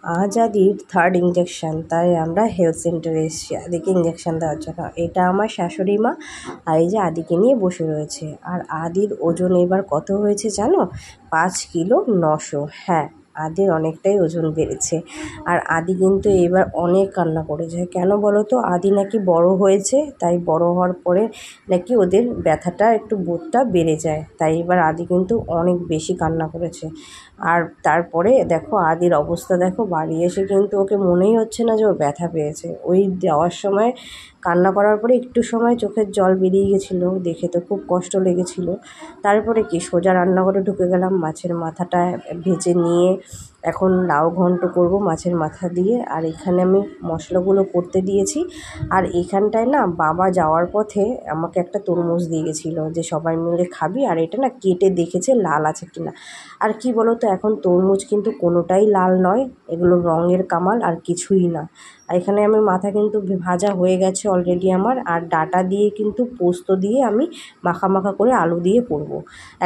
আজ আদির third injection, তাই আমরা হেলথ সেন্টারে এসেছি আদিকে ইঞ্জেকশান দেওয়ার জন্য। এটা আমার শাশুড়ি মা, আর এই যে আদিকে নিয়ে বসে রয়েছে। আর আদির ওজন এবার কত হয়েছে জানো? 5 কিলো 900। হ্যাঁ, আদির অনেকটাই ওজন বেড়েছে। আর আদি কিন্তু এবার অনেক কান্না করেছে। কেন বলো তো? আদি নাকি বড় হয়েছে, তাই বড় হওয়ার পরে নাকি ওদের ব্যথাটা একটু বোধটা বেড়ে যায়, তাই এবার আদি কিন্তু অনেক বেশি কান্না করেছে। আর তারপরে দেখো আদির অবস্থা দেখো, বাড়ি এসে কিন্তু ওকে মনেই হচ্ছে না যে ও ব্যথা পেয়েছে। ওই যাওয়ার সময় কান্না করার পরে একটু সময় চোখের জল বেরিয়ে গেছিলো, দেখে তো খুব কষ্ট লেগেছিলো। তারপরে কি সোজা রান্নাঘরে ঢুকে গেলাম, মাছের মাথাটা ভেজে নিয়ে এখন লাউ ঘন্ট করব মাছের মাথা দিয়ে। আর এখানে আমি মশলাগুলো করতে দিয়েছি। আর এখানটায় না বাবা যাওয়ার পথে আমাকে একটা তরমুজ দিয়ে গেছিলো যে সবাই মিলে খাবি, আর এটা না কেটে দেখেছে লাল আছে কিনা। আর কি বলো তো, এখন তরমুজ কিন্তু কোনোটাই লাল নয়, এগুলো রঙের কামাল আর কিছুই না। আর এখানে আমি মাথা কিন্তু ভাজা হয়ে গেছে অলরেডি আমার। আর ডাঁটা দিয়ে কিন্তু পোস্ত দিয়ে আমি মাখা মাখা করে আলু দিয়ে করব।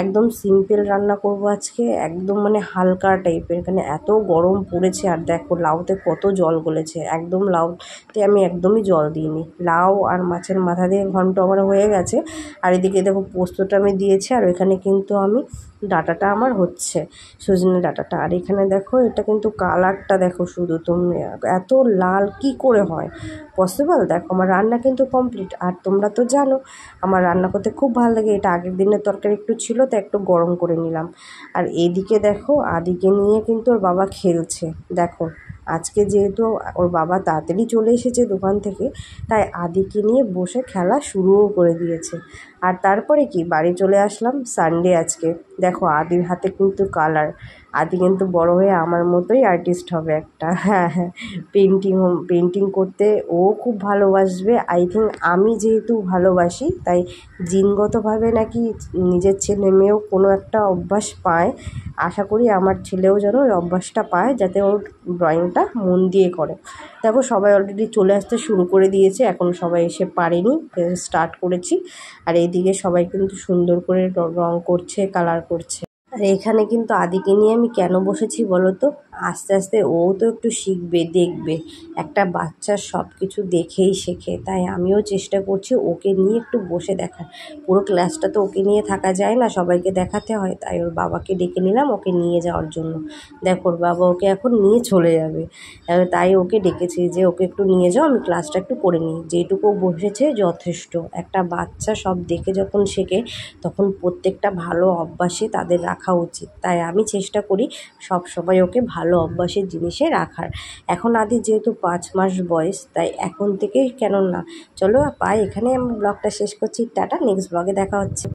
একদম সিম্পল রান্না করব আজকে, একদম মানে হালকা টাইপের। এখানে এত গরম পড়েছে, আর দেখো লাউতে কত জল গলেছে। একদম লাউতে আমি একদমই জল দিইনি। লাউ আর মাছের মাথা দিয়ে ঘন্ট আমার হয়ে গেছে। আর এদিকে দেখো পোস্তটা আমি দিয়েছি, আর ওইখানে কিন্তু আমি ডাঁটাটা আমার হচ্ছে, সজনে ডাঁটাটা। আর এখানে দেখো এটা কিন্তু কালারটা দেখো শুধু, তুমি এত লাল কি করে হয় পসিবল? দেখো আমার রান্না কিন্তু কমপ্লিট। আর তোমরা তো জানো আমার রান্না করতে খুব ভালো লাগে। এটা আগের দিনের তরকারি একটু ছিল, তো একটু গরম করে নিলাম। আর এইদিকে দেখো আদিকে নিয়ে কিন্তু ওর বাবা খেলছে। দেখো আজকে যেহেতু ওর বাবা তাড়াতাড়ি চলে এসেছে দোকান থেকে, তাই আদিকে নিয়ে বসে খেলা শুরুও করে দিয়েছে। আর তারপরে কি বাড়ি চলে আসলাম, সানডে আজকে। দেখো আদির হাতে কিন্তু কালার। আদি কিন্তু বড় হয়ে আমার মতোই আর্টিস্ট হবে একটা। হ্যাঁ হ্যাঁ, পেন্টিং করতে ও খুব ভালোবাসবে। আই থিঙ্ক আমি যেহেতু ভালোবাসি, তাই জিনগতভাবে নাকি নিজের ছেলে মেয়েও কোনো একটা অভ্যাস পায়। আশা করি আমার ছেলেও যেন ওই অভ্যাসটা পায়, যাতে ওর ড্রয়িংটা মন দিয়ে করে। দেখো সবাই অলরেডি চলে আসতে শুরু করে দিয়েছে, এখন সবাই এসে পারেনি, স্টার্ট করেছি। আর এইদিকে সবাই কিন্তু সুন্দর করে রং করছে, কালার করছে। আর এখানে কিন্তু আদিকে নিয়ে আমি কেন বসেছি বলো তো? আস্তে আস্তে ও তো একটু শিখবে, দেখবে। একটা বাচ্চা সব কিছু দেখেই শেখে, তাই আমিও চেষ্টা করছি ওকে নিয়ে একটু বসে দেখার। পুরো ক্লাসটা তো ওকে নিয়ে থাকা যায় না, সবাইকে দেখাতে হয়, তাই ওর বাবাকে ডেকে নিলাম ওকে নিয়ে যাওয়ার জন্য। দেখো ওর বাবা ওকে এখন নিয়ে চলে যাবে, তাই ওকে ডেকেছি যে ওকে একটু নিয়ে যাও, আমি ক্লাসটা একটু করে নিই। যেটুকু বসেছে যথেষ্ট। একটা বাচ্চা সব দেখে যখন শেখে, তখন প্রত্যেকটা ভালো অভ্যাসে তাদের রাখা উচিত। তাই আমি চেষ্টা করি সব সময় ওকে ভালো অভ্যাসের জিনিসে রাখার। এখন আদি যেহেতু 5 মাস বয়স, তাই এখন থেকেই কেন না। চলো পাই, এখানে আমি ব্লগটা শেষ করছি। টাটা, নেক্সট ব্লগে দেখা হচ্ছে।